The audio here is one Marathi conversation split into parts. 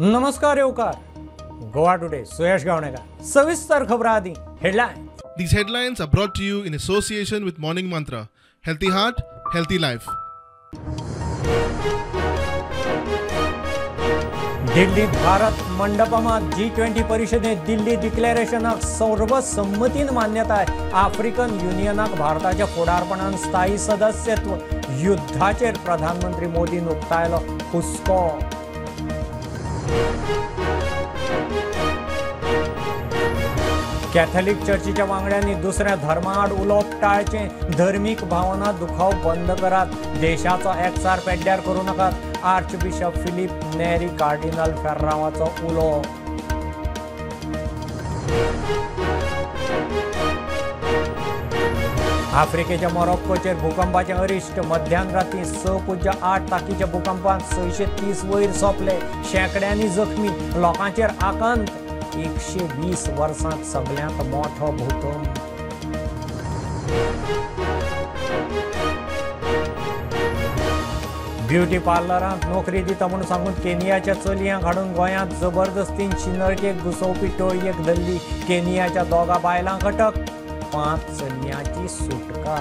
नमस्कार येवकार. गोवा टुडे सुयश गावणेकर. सविस्तर खबरां आदी headline. These headlines are brought to you in association with Morning Mantra. Healthy heart, healthy life. दिल्लीत भारत मंडपमात G20 परिषदेत दिल्ली डिक्लेरेशनाक सर्वसंमतीन मान्यताय. आफ्रिकन युनियनाक भारताच्या फुडारपणान स्थायी सदस्यत्व. युद्धाचेर प्रधानमंत्री मोदीन उक्तायलो हुस्को. कॅथोलिक चर्चीच्या वांगड्यांनी दुसऱ्या धर्माआड उलोवप टाळचें. धर्मीक भावना दुखावप बंद करात. देशाचो एकचार पेड्ड्यार करूं नाकात. आर्चबिशप फिलिप नेरी कार्डिनल फेर्रावाचो उलो. आफ्रिकेच्या मोरोक्कोचेर भूकंपाचें अरिश्ट. मध्यान रातीं 6.8 ताकीच्या भूकंपात 630 वयर सोंपले. शेंकड्यांनी जखमी. लोकांचेर आकांत. 120 वर्सांत सगळ्यांत मोठो भूकंप. ब्युटी पार्लरांत नोकरी दिता म्हूण सांगून केनियाच्या चलयांक हाडून गोंयांत जबरदस्तीन शिनर्टेक घुसोवपी टोळयेक धरली. केनियाच्या दोगा बायलांक अटक. 5 चलयांची सुटका.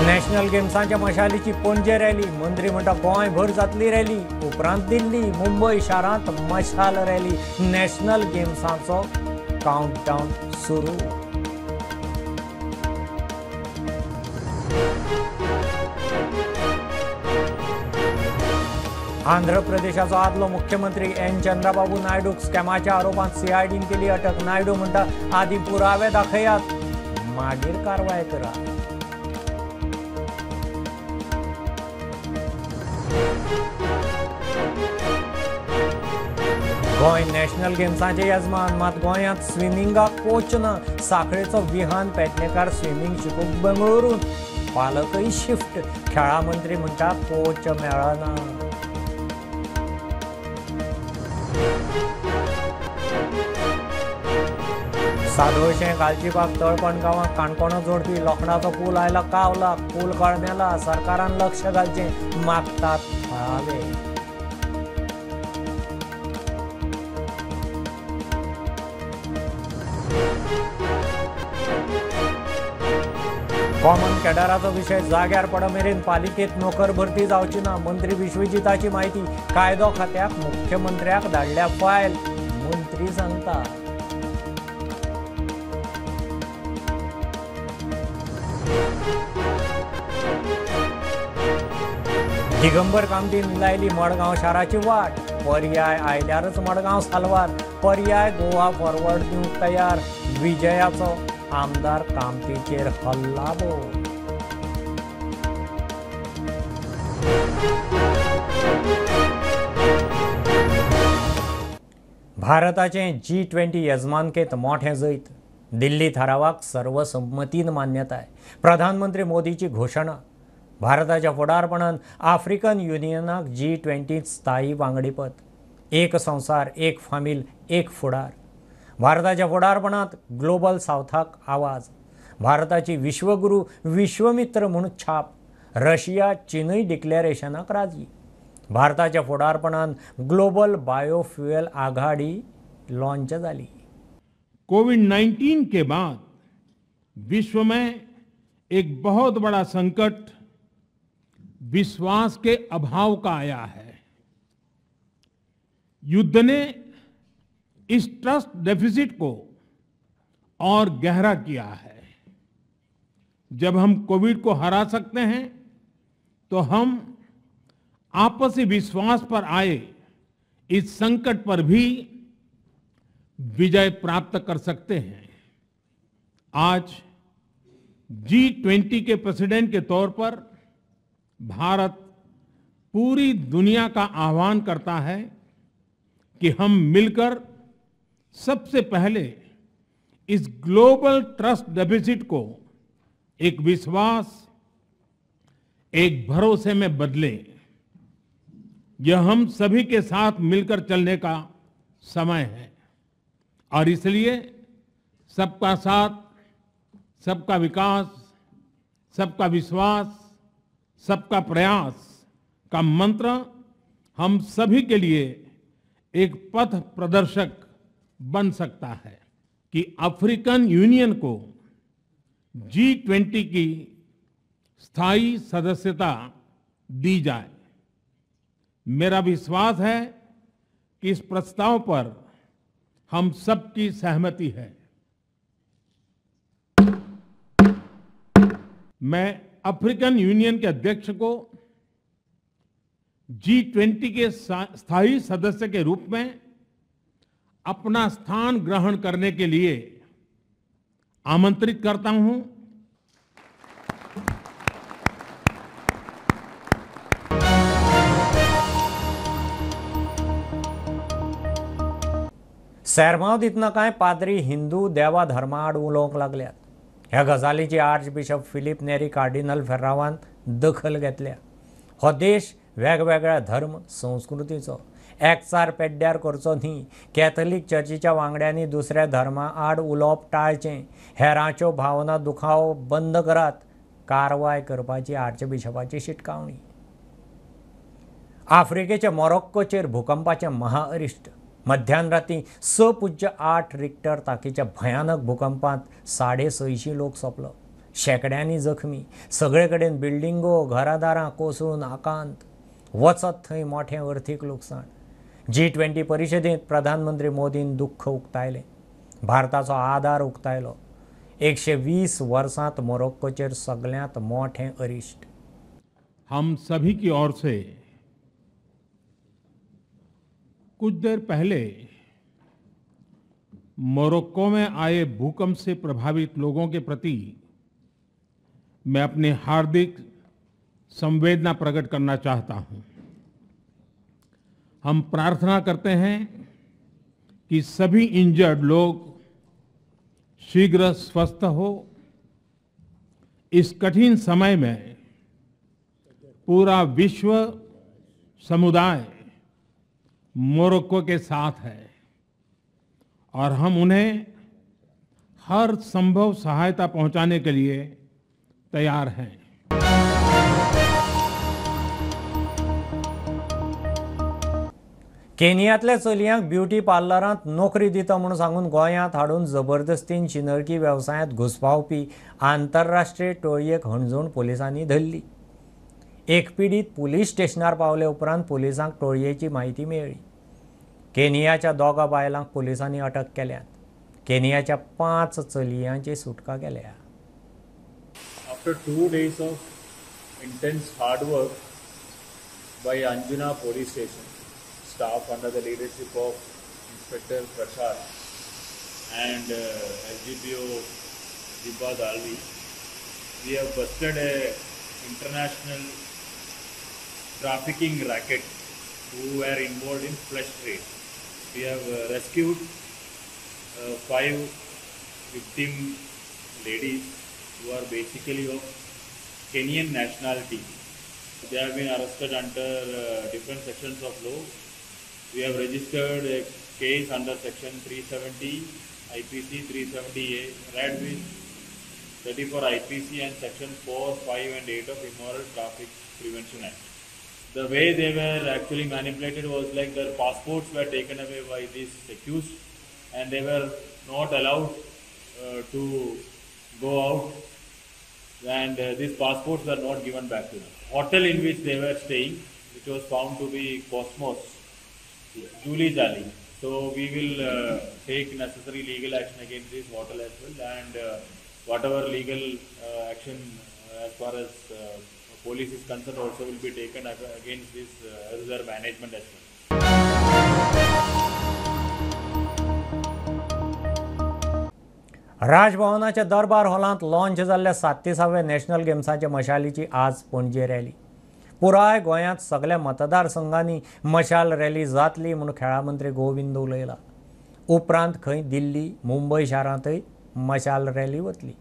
नॅशनल गेम्सांच्या मशालीची पणजे रॅली. मंत्री म्हणटा गोंयभर जातली रॅली. उपरांत दिल्ली, मुंबय शारांत मशाल रॅली. नॅशनल गेम्सांचो काउंटडावन सुरू. आंध्र प्रदेशाचो आदलो मुख्यमंत्री एन चंद्राबाबू नायडूक स्कॅमाच्या आरोपांत सीआयडीन केली अटक. नायडू म्हणटा आदी पुरावे दाखयात, मागीर कारवाय करा. गोंय नॅशनल गेम्सांचे येजमान. मात गोंयांत स्विमिंगाक कोच ना. साखळेचो विहान पेडणेकार स्विमींग शिकूंक बेंगळुरूंत. पालकय शिफ्ट. खेळा मंत्री म्हणटा कोच मेळना. सादोळशें गालजीबाग तळपण गांवांत काणकोणा जोडपी लोखंडाचो पूल आयला कावला. पूल कळमेला. सरकारान लक्ष घालचें मागतात थळावे. कॉमन कॅडराचो विशय जाग्यार पड मेरेन पालिकेत नोकर भरती जावची ना. मंत्री विश्वजिताची माहिती. कायदो खात्याक मुख्यमंत्र्याक धाडल्या फायल. मंत्री सांगता. दिगंबर कामतीन लायली मडगांव शाराची वाट. पर्याय आयल्यारच मडगांव साल्वार. पर्याय गोवा फॉरवर्ड दिवंक तयार. विजयाचो आमदार कामतीचेर हल्लाबो. भारताचे G20 येजमानकेत मोठे जैत. दिल्ली थारावाक सर्वसंमतीन मान्यताय. प्रधानमंत्री मोदीची घोषणा. भारताच्या फुडारपणान आफ्रिकन युनियनाक G20 स्थायी वांगडीपद. एक संवसार, एक फामील, एक फुडार. भारताच्या फुडारपणांत ग्लोबल सावथाक आवाज. भारताची विश्वगुरू, विश्वमित्र म्हूण छाप. रशिया, चीनय डिक्लेरेशनाक राजी. भारताच्या फुडारपणान ग्लोबल बायोफ्युएल आघाडी लॉन्च जाली. कोविड-19 के बाद विश्व में एक बहुत बड़ा संकट विश्वास के अभाव का आया है. युद्ध ने इस ट्रस्ट डेफिसिट को और गहरा किया है. जब हम कोविड को हरा सकते हैं तो हम आपसी विश्वास पर आए इस संकट पर भी विजय प्राप्त कर सकते हैं. आज G20 के प्रेसिडेंट के तौर पर भारत पूरी दुनिया का आह्वान करता है कि हम मिलकर सबसे पहले इस ग्लोबल ट्रस्ट डेफिसिट को एक विश्वास, एक भरोसे में बदलें. यह हम सभी के साथ मिलकर चलने का समय है और इसलिए सबका साथ, सबका विकास, सबका विश्वास, सबका प्रयास का मंत्र हम सभी के लिए एक पथ प्रदर्शक बन सकता है कि अफ्रीकन यूनियन को G20 की स्थायी सदस्यता दी जाए। मेरा विश्वास है कि इस प्रस्ताव पर हम सबकी सहमति है। मैं अफ्रीकन यूनियन के अध्यक्ष को G20 के स्थायी सदस्य के रूप में अपना स्थान ग्रहण करने के लिए आमंत्रित करता हूं। सैरमावत इतना काय पाद्री हिंदू देवा धर्माआड उलोवंक लागल्यात। ह्या गजालीची आर्च बिशप फिलीप नेरी कार्डिनल फेर्रावान दखल घेतल्या। हो देश वेगवेगळ्या धर्म संस्कृतीचो एकचार पेड्ड्यार करचो न्ही। कॅथोलीक चर्चीच्या वांगड्यांनी दुसऱ्या धर्मा आड उलोवप टाळचें। हेरांच्यो भावना दुखावप बंद करात, कारवाय करपाची आर्चबिशपाची शिटकावणी। आफ्रिकेच्या मोरक्कोचेर भूकंपाचें महाअरिश्ट। मध्यानराती 6.8 रिक्टर ताकीच्या भयानक भूकंपात 650 लोक सोंपलो। शेकड्यांनी जखमी। सगळे कडेन बिल्डिंगो घरादारां कोसळून आकांत। वचत थंय मोठें अर्थीक लुकसाण। G20 परिशदेंत प्रधानमंत्री मोदीन दुख्ख उक्तायलें। भारताचो आदार उक्तायलो। 120 वर्सांत मोरक्कोचेर सगळ्यांत मोठें अरिश्ट। हम सभी की ओर से कुछ देर पहले मोरक्को में आए भूकंप से प्रभावित लोगों के प्रति मैं अपनी हार्दिक संवेदना प्रकट करना चाहता हूं। हम प्रार्थना करते हैं कि सभी इंजर्ड लोग शीघ्र स्वस्थ हो। इस कठिन समय में पूरा विश्व समुदाय मोरक्को के साथ है और हम उन्हें हर संभव सहायता पहुंचाने के लिए तैयार हैं। केनियांतल्या चलयांक ब्युटी पार्लरांत नोकरी दिता म्हूण सांगून गोंयांत हाडून जबरदस्तीन शिनर्की वेवसायांत घुसपावपी आंतरराष्ट्रीय टोळयेक हणजूण पुलिसांनी धरली। एक पीडित पुलीस स्टेशनार पावले उपरांत पुलिसांक टोळयेची म्हायती मेळ्ळी। केनियाच्या दोगा बायलांक पुलिसांनी अटक केल्यात। केनियाच्या 5 चलयांची सुटका केल्या। After 2 days of intense hard work by Anjuna police station staff under the leadership of Inspector Prashad and SDPO Dibba Dalvi, we have busted a international trafficking racket who were involved in flesh trade. We have rescued 5 victim ladies who are basically of Kenyan nationality. They have been arrested under different sections of law. We have registered a case under section 370 IPC 370A, read with 34 IPC and section 4, 5 and 8 of Immoral Traffic Prevention Act. The way they were actually manipulated was like their passports were taken away by these accused and they were not allowed to go out, and these passports were not given back to them. Hotel in which they were staying, which was found to be Cosmos, Julie Jali. So we will take necessary legal action against this hotel as well, and whatever legal action as far as police is concerned also will be taken against this their management as well. राजभवनाच्या दरबार हॉलांत लॉन्च जाल्ल्या 37व्या नॅशनल गेम्साच्या मशालीची आज पणजे रॅली। पुराय गोंयांत सगळ्या मतदारसंघांनी मशाल रॅली जातली म्हूण खेळा मंत्री गोविंद उलयला। उपरांत खंय दिल्ली, मुंबय शारांतय मशाल रॅली वतली।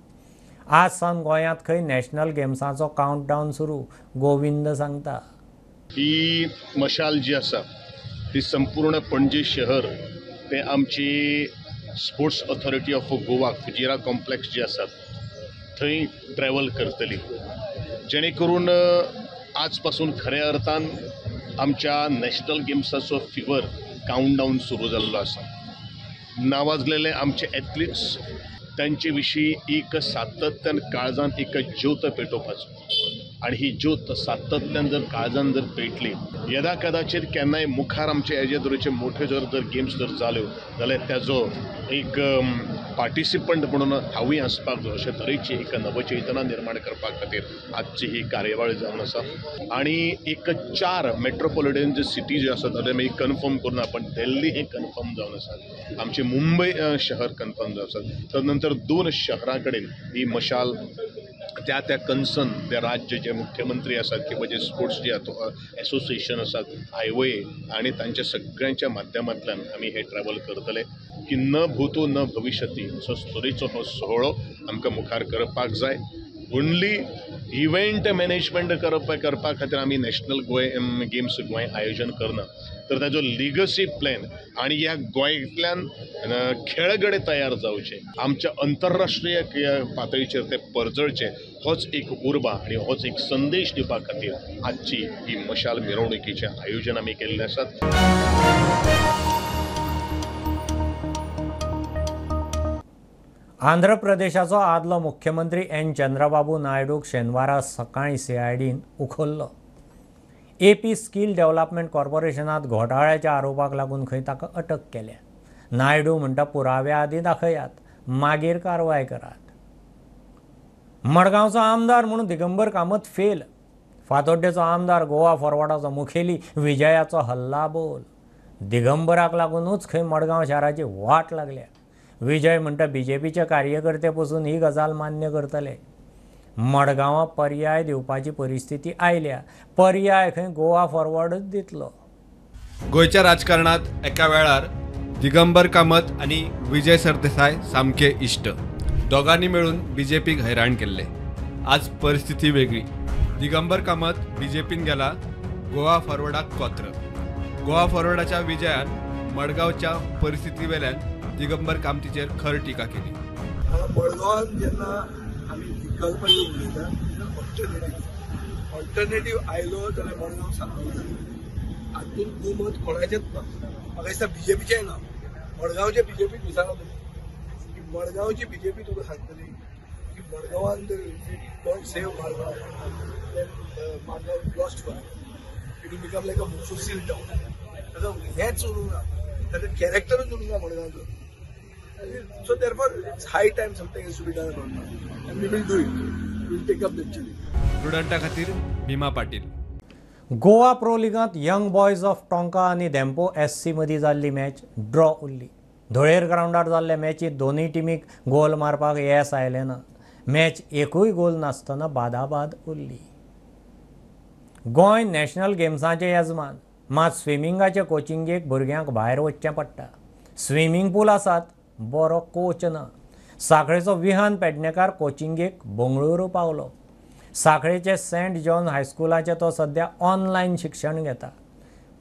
आज सावन गोंयांत खंय नॅशनल गेम्साचो काउंटडावन सुरू। गोविंद सांगता, ही मशाल जी आसा ती संपूर्ण पणजे शहर ते आमची स्पोर्ट्स ऑथॉरिटी ऑफ गोवा फुजिरा कॉम्प्लेक्स जी आसात थंय ट्रॅव्हल करतली जेणे करून आजपासून खऱ्या अर्थान आमच्या नॅशनल गेम्साचो फिवर काउंटडाऊन सुरू जाल्लो आसा. नावाजलेले आमचे एथलीट्स त्यांचे विशीं एक सातत्यान काळजांत एक ज्योत पेटोवपाचो आनी ही ज्योत सातत्यान जर काळजांत जर पेटली यदा कदाचित केन्नाय मुखार आमचे हेजे तरेचे मोठे जर गेम्स जर जाल्यो जाल्यार त्याचो एक पार्टिसिपंट म्हणून हांवूय आसपाक जाय अशे तरेची एक नवचैतना निर्माण करपा खातीर आजची ही कार्यावळ जावन आसा. आनी एक 4 मेट्रोपॉलिटन जे सिटी जे आसात तातूंत आमी कन्फर्म करून पण दिल्ली हे कन्फर्म जावन आसा, आमचे मुंबय शहर कन्फर्म जावन आसा. त्यानंतर 2 शहरां कडेन ही मशाल त्या कन्सर्न ते राज्य जे मुख्यमंत्री आसात किंवा जे स्पोर्ट्स जे एसोसिएशन आसात हायवे आणि तांच्या सगळ्यांच्या माध्यमांतल्यान आमी हे ट्रॅव्हल करतले की न भूतो न भविष्यती असो तरेचो हो सोहळो आमकां मुखार करपाक जाय. ओन्ली इव्हेंट मॅनेजमेंट करपा खातीर आमी नॅशनल गोंय गेम्स गोंय आयोजन करना, तर ताजो लिगसी प्लॅन आनी ह्या गोंयांतल्यान खेळगडे तयार जावचे, आमच्या आंतरराष्ट्रीय पातळीचेर ते परजळचे, होच एक उर्बा आनी होच एक संदेश दिवपा खातीर आजची ही मशाल मिरवणुकीचें आयोजन आमी केल्लें आसात. आंध्र प्रदेशाचो आदलो मुख्यमंत्री एन चंद्रबाबू नायडूक शेनवारा सकाळीं सीआयडीन उखल्लो. एपी स्कील डेव्हलपमेंट कॉर्पोरेशनांत घोटाळ्याच्या आरोपाक लागून खंय ताका अटक केल्या. नायडू म्हणटा पुराव्या आदीं दाखयात, मागीर कारवाय करात. मडगांवचो आमदार म्हणून दिगंबर कामत फेल. फातोड्डेचो आमदार गोवा फॉरवर्डाचो मुखेली विजयाचो हल्ला बोल. दिगंबराक लागूनच खंय मडगांव शाराची वाट लागल्या. विजय म्हणटा बीजेपीचे कार्यकर्ते पसून ही गजाल मान्य करतले. मडगांवां पर्याय दिवपाची परिस्थिती आयल्या. पर्याय खंय गोवा फॉरवर्डच दितलो. गोंयच्या राजकारणात एका वेळार दिगंबर कामत आणि विजय सरदेसाय सामके इश्ट. दोगांनी मेळून बीजेपीक हैराण केल्ले. आज परिस्थिती वेगळी. दिगंबर कामत बीजेपीन गेला, गोवा फॉरवर्डाक कोत्र. गोवा फॉरवर्डाच्या विजयान मडगांवच्या परिस्थिती वेल्यान दिगंबर कामतीचेर खर टिका केली. मडगांवांत जेन्ना आमी विकल्पाची उलयता ऑल्टरनेटीव आयलो जाल्यार मडगांव सारको जाता. हातूंत दुमत कोणाचेच ना. म्हाका दिसता बीजेपीचेंय ना. मडगांवचे बीजेपीक विचारला की मडगांवची बीजेपी तुका सांगतली की मडगांवान जर don't save Madgaon lost for it will become like a social town. हेंच उरूंक ना, ताचें कॅरेक्टरूच उरूंक ना मडगांवचो. So therefore, it's high time something has to be done about that, and we will do it. We will take up the challenge. स्टुडंटा खातीर भीमा पाटील. गोवा प्रो लिगांत यंग बॉयज ऑफ टोंका आनी धेंपो SC मदीं जाल्ली मॅच ड्रॉ उरली. धुळेर ग्रावंडार जाल्ले मॅचीत दोनूय टिमीक गोल मारपाक येस आयलें ना. मॅच एकूय गोल नासतना बादाबाद उरली. गोंय नॅशनल गेम्साचें येजमान, मात स्विमिंगाचे कोचिंगेक भुरग्यांक भायर वचचें पडटा. स्विमींग पूल आसात, बरो कोच ना. सांखळेचो विहान पेडणेकार कोचिंगेक बंगळुरू पावलो. सांखळेचे सेंट जॉन हायस्कुलाचे तो सध्या ऑनलायन शिक्षण घेता.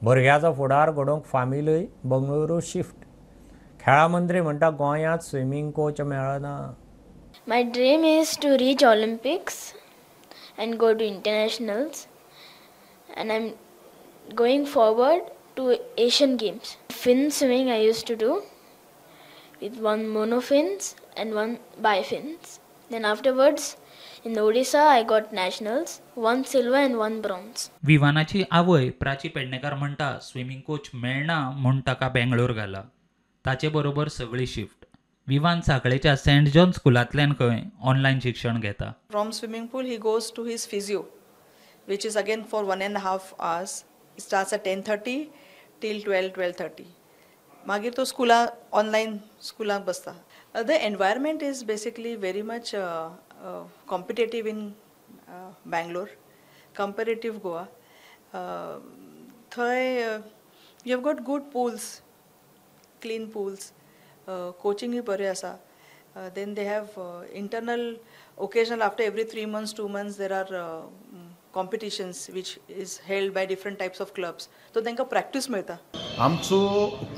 भुरग्याचो फुडार घडोवंक फामिलीय बंगळुरू शिफ्ट. खेळा मंत्री म्हणटा गोंयांत स्विमींग कोच मेळना. My dream is to reach Olympics and go to internationals, and I'm going forward to Asian Games. Fin swimming I used to do with one monofins and one bifins. Then afterwards in Odisha I got nationals, 1 silver and 1 bronze. विवानाची आवय प्राची पेडणेकार म्हणटा स्विमींग कोच मेळना म्हूण ताका बेंगळूर घाला. ताचे बरोबर सगळी शिफ्ट. विवान सांखळेच्या सेंट जॉन स्कुलांतल्यान खंय ऑनलायन शिक्षण घेता. From swimming pool he goes to his physio, which is again for 1.5 hours. It starts at 10:30 till 12:30. मागीर तो स्कुला ऑनलायन स्कुलाक बसता. The environment is basically very much competitive in Bangalore, comparative Goa. Thai you have got good pools, clean pools. Coaching ही बरे आसा. Then they have internal occasional after every 3 months 2 months there are competitions which is held by different types of clubs. So तांकां practice मेळटा. आमचो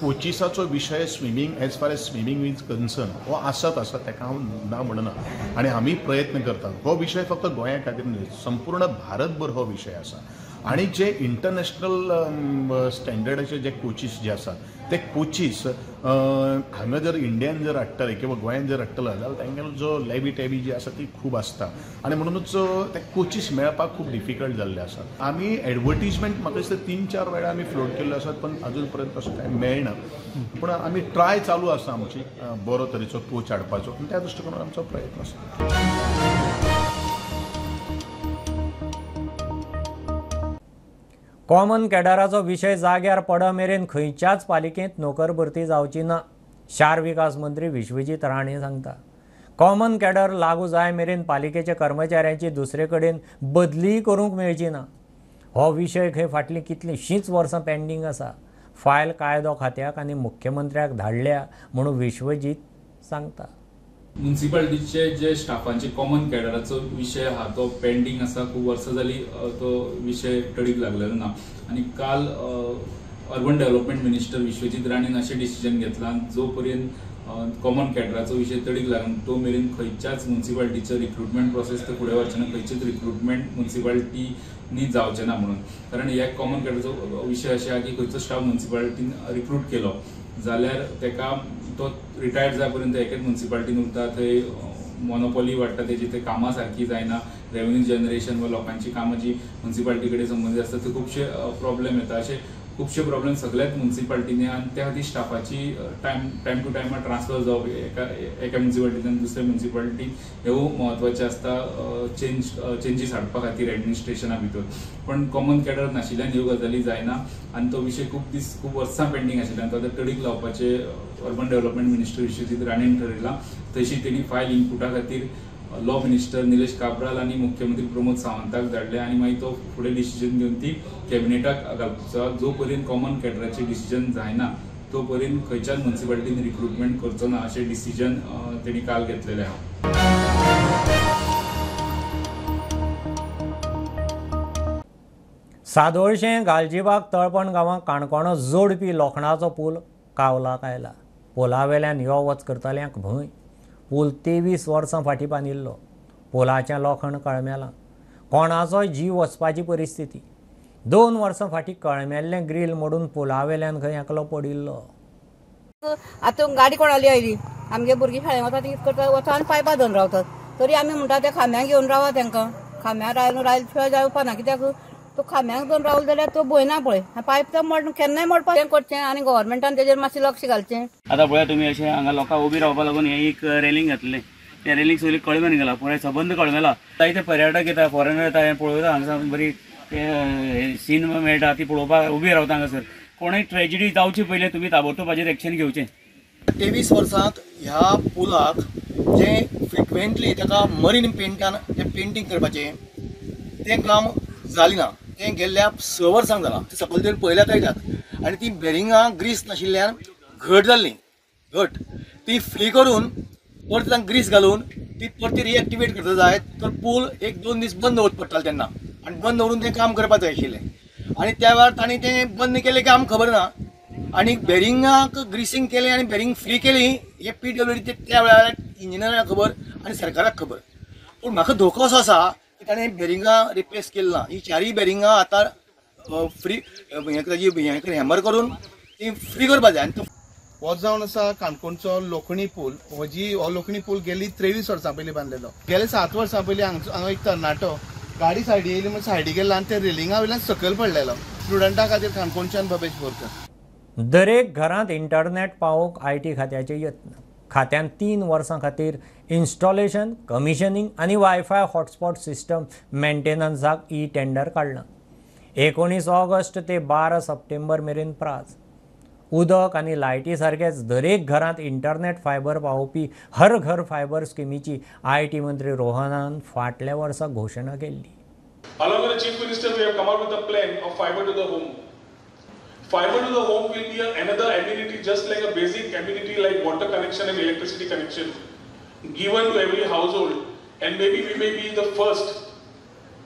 कोचिसाचो विशय swimming as far as swimming is concern हो आसत आसा ताका हांव ना म्हणना आनी आमी प्रयत्न करतात. हो विशय फक्त गोंया खातीर न्ही, संपूर्ण भारतभर हो विशय आसा. आणि जे इंटरनॅशनल स्टँडर्डाचे जे कोचीस जे आसात ते कोचीस हांगा जर इंडियान जर हाडटले किंवा गोंयान जर हाडटलो जाल्यार तांगेलो जो लॅबी टॅबी जी आसा ती खूब आसता आनी म्हणूनच ते कोचीस मेळपाक खूब डिफिकल्ट जाल्ले आसा. आमी एडवर्टिजमेंट म्हाका दिसता 3-4 वेळा आमी फ्लोट केल्ले आसात पण अजून पर्यंत असं कांय मेळना. पूण आमी ट्राय चालू आसा आमची बरो तरेचो कोच हाडपाचो आनी त्या दृश्टीकोनान आमचो प्रयत्न आसा. कॉमन कॅडराचो विशय जाग्यार पडा मेरेन खंयच्याच पालिकेंत नोकर भरती जावची ना, शार विकास मंत्री विश्वजीत राणे सांगता. कॉमन कॅडर लागू जाय मेरेन पालिकेच्या कर्मचाऱ्यांची दुसरे कडेन बदली करूंक मेळची ना. हो विशय खंय फाटलीं कितलींशींच वर्सां पेंडींग आसा. फायल कायदो खात्याक आनी मुख्यमंत्र्याक धाडल्या म्हणून विश्वजीत सांगता. म्युनिसिपालिटीचे जे स्टाफांचे कॉमन कॅडराचो विशय आहा तो पेंडींग आसा. खूब वर्सां जाली तो विशय टडीक लागलेलो ना आनी काल अर्बन डेव्हलपमेंट मिनिस्टर विश्वजीत राणेन अशें डिसिजन घेतलां जो पर्यंत कॉमन कॅडराचो विशय टडीक लागना तो मेरेन खंयच्याच म्युनिसिपालिटीचो रिक्रुटमेंट प्रोसेस तो फुडें वचना, खंयचेच रिक्रुटमेंट म्युनिसिपालिटीनी जावचें ना म्हणून. कारण ह्या कॉमन कॅडराचो विशय अशें आहा की खंयचो स्टाफ म्युनिसिपालिटीन रिक्रूट केलो जाल्यार ताका तो रिटायर्ड जाय पर्यंत एकेच म्युनिसिपालिटीन उरता, थंय मोनोपॉली वाडटा, तेजी ते कामां सारकी जायना, रेव्हेन्यू जनरेशन वा लोकांची कामां जी म्युनिसिपालिटी कडेन संबंदीत आसता ते खुबशे प्रॉब्लेम येता. अशे खुबशे प्रॉब्लेम सगळ्याच म्युनिसिपालिटींनी आनी त्या खातीर स्टाफाची टायम टू टायम ट्रान्सफर जावप एका म्युनिसिपालिटींतल्यान दुसऱ्या म्युनिसिपालिटीन ह्यो महत्वाचे आसता चेंजीस हाडपा खातीर एडमिनिस्ट्रेशना भितर. पण कॉमन कॅडर नाशिल्ल्यान ह्यो गजाली जायना आनी तो विशय खूब वर्सां पेंडींग आशिल्ल्यान तो टडीक लावपाचे अर्बन डेव्हलपमेंट मिनिस्टर विश्वजीत राणेन ठरयलां. तशी तेणी फायल इनपुटा खातीर लॉ मिनिस्टर निलेश काब्राल आनी मुख्यमंत्री प्रमोद सावंताक धाडले आनी मागीर तो फुडें डिसिजन घेवन ती कॅबिनेटाक घालपाचो. जो पर्यंत कॉमन कॅडराचें डिसिजन जायना तो पर्यंत खंयच्याच म्युनिसिपालिटीन रिक्रुटमेंट करचो ना अशें डिसिजन तेणी काल घेतलेलें आहा. सादोळशें गालजीबाग तळपण गांवांक काणकोणो जोडपी लोखणाचो पूल कावलाक आयला. पुला वेल्यान यो वच करतल्यांक भंय. पूल 23 वर्सां फाटीं बांदिल्लो. पुलाचें लोखण कळमेलां. कोणाचोय जीव वचपाची परिस्थिती. 2 वर्सां फाटीं कळमेल्लें ग्रील मोडून पुला वेल्यान खंय एकलो पडिल्लो. आतां गाडी कोणाली आयली आमगे भुरगीं शाळेंत वता ती करता वता आनी पायपा धरून रावतात. तरी आमी म्हणटा ते खांब्यांक घेवन रावा तांकां. खांब्यां रायले शिवाय जावपा ना कित्याक तो खांब्यांक धरून रावलो जाल्यार तो भंय ना पळय. पायप तो केन्नाय मोडपाक करचें आनी गव्हर्मेंटान तेजेर मातशें लक्ष घालचें. आतां पळया तुमी अशें हांगा लोकांक उबी रावपा लागून हें एक रेलिंग घातलें. तें रेलिंग सगळी कळमेन गेला पुराय सबंद कळमेला. जायते पर्यटक येता फॉरेनर येता हें पळयता हांगासर बरी सीन मेळटा ती पळोवपाक उबी रावता हांगासर. कोणूय ट्रेजिडी जावचे पयलीं तुमी ताबडतोब हाजेर एक्शन घेवचें. 23 वर्सांत ह्या पुलाक जे फ्रिक्वेंटली ताका मरीन पेंटान जें पेंटींग करपाचें तें काम जालें ना. तें गेल्ल्या 6 वर्सांक जालां. ते सकयल तर पळयल्यार कळटात. आनी ती बेरिंगां ग्रीस नाशिल्ल्यान घट जाल्ली. घट ती फ्री करून परत तांकां ग्रीस घालून ती परती रिएक्टिवेट करता जाय तर पूल 1-2 दीस बंद दवरचो पडटालो तेन्ना आनी बंद दवरून तें काम करपाक जाय आशिल्लें. आनी त्या वेळार तांणी तें बंद केलें की आमकां खबर ना. आनी बेरिंगाक ग्रीसिंग केलें आनी बेरिंग फ्री केली हे PWD त्या वेळार इंजिनियराक खबर आनी सरकाराक खबर. पूण म्हाका धोको असो आसा की ताणें बेरिंगां रिप्लेस केली ना. ही 4 बेरिंगां आतां फ्री ताजी हॅमर करून ती फ्री करपा जाय. हो जावन आसा काणकोणचो लोखणी पूल. हो लोखणी पूल गेली 23 वर्सां पयलीं बांदलेलो. गेले 7 वर्सां पयलीं हांगा एक तरणाटो गाडी सायडी येयली म्हणून सायडी गेला आनी त्या रेलिंगा वयल्यान सकयल पडलेलो. स्टुडंटां खातीर काणकोणच्यान भवेश बोरकर. दरेक घरांत इंटरनेट पावोवंक IT खात्याचे यत्न. खात्यान 3 वर्सां खातीर इन्स्टॉलेशन, कमिशनिंग आनी वायफाय हॉटस्पॉट सिस्टम मेंटेनन्साक टेंडर काडलां. 19 ऑगस्ट ते 12 सप्टेंबर मेरेन प्राज. उदक आनी लायटी सारकेच दरेक घरांत इंटरनेट फायबर पावोवपी हर घर फायबर स्किमीची IT मंत्री रोहनान फाटल्या वर्सा घोशणा केल्ली. Along with the Chief Minister, we have come out with a plan of fiber to the home. Fiber to the home will be another amenity, just like a basic amenity like water connection and electricity connection, given to every household. And maybe we may be the first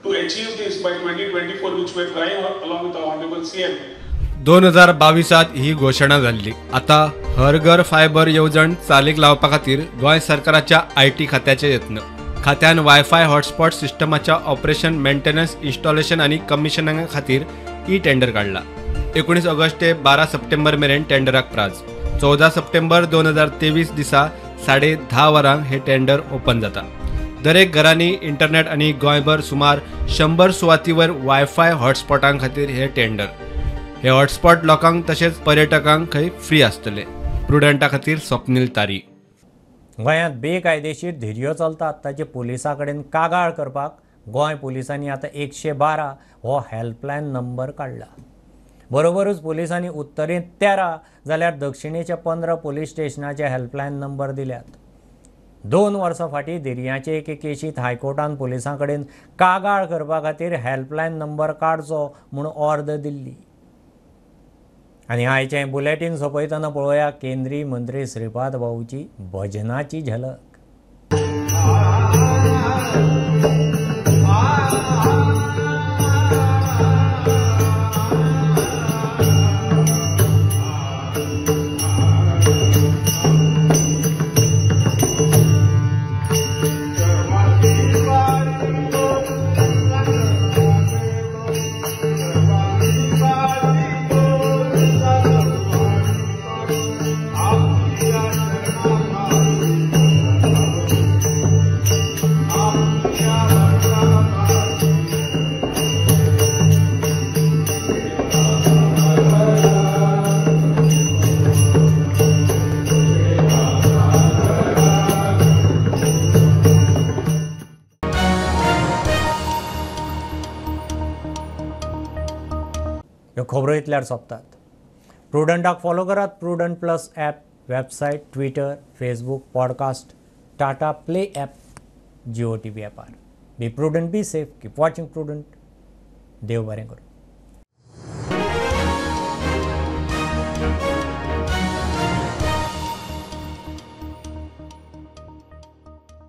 To achieve this by 2024, which we are trying along with our Honorable CM, 2022 ही घोषणा जाल्ली. आता हर घर फायबर येवजण चालीक लावपा खातीर गोंय सरकाराच्या IT खात्याचे यत्न. खात्यान वायफाय हॉटस्पॉट सिस्टमाच्या ऑपरेशन, मेंटेनन्स, इन्स्टॉलेशन आणि कमिशनिंगा खातीर टेंडर काढला. 19 ऑगस्ट ते 12 सप्टेंबर मेरेन टेंडराक प्राज. 14 सप्टेंबर 2023 दिसा 10:30 वरांक हे टेंडर ओपन जाता. दरेक घरांनी इंटरनेट आणि गोंयभर सुमार 100 सुवातीवर वायफाय हॉटस्पॉटां खातीर हे टेंडर. हे हॉटस्पॉट लोकांक तशेंच पर्यटकांक खंय फ्री आसतले. प्रुडंटा खातीर स्वप्नील तारी. गोंयांत बेकायदेशीर धिरयो चलतात ताचे पुलिसां कडेन कागाळ करपाक गोंय पुलिसांनी आतां 112 हो हेल्पलायन नंबर काडला. बरोबरूच पुलिसांनी उत्तरेंत 13 जाल्यार दक्षिणेच्या 15 पुलीस स्टेशनाचे हेल्पलायन नंबर दिल्यात. 2 वर्सां फाटीं धिरयांचे एके केशींत हायकोर्टान पुलिसां कडेन कागाळ करपा खातीर हेल्पलायन नंबर काडचो म्हूण ऑर्डर दिल्ली. आनी आयचें बुलेटीन सोंपयतना पळोवया केंद्रीय मंत्री श्रीपाद भाऊची भजनाची झलक. ह्यो खबरो इतल्यार सोंपतात. प्रुडंटाक फॉलो करात. Prudent plus app, website, Twitter, Facebook, podcast, Tata play app, Jio TV ॲपार. Be Prudent, be safe, keep watching Prudent. देव बरें करूं.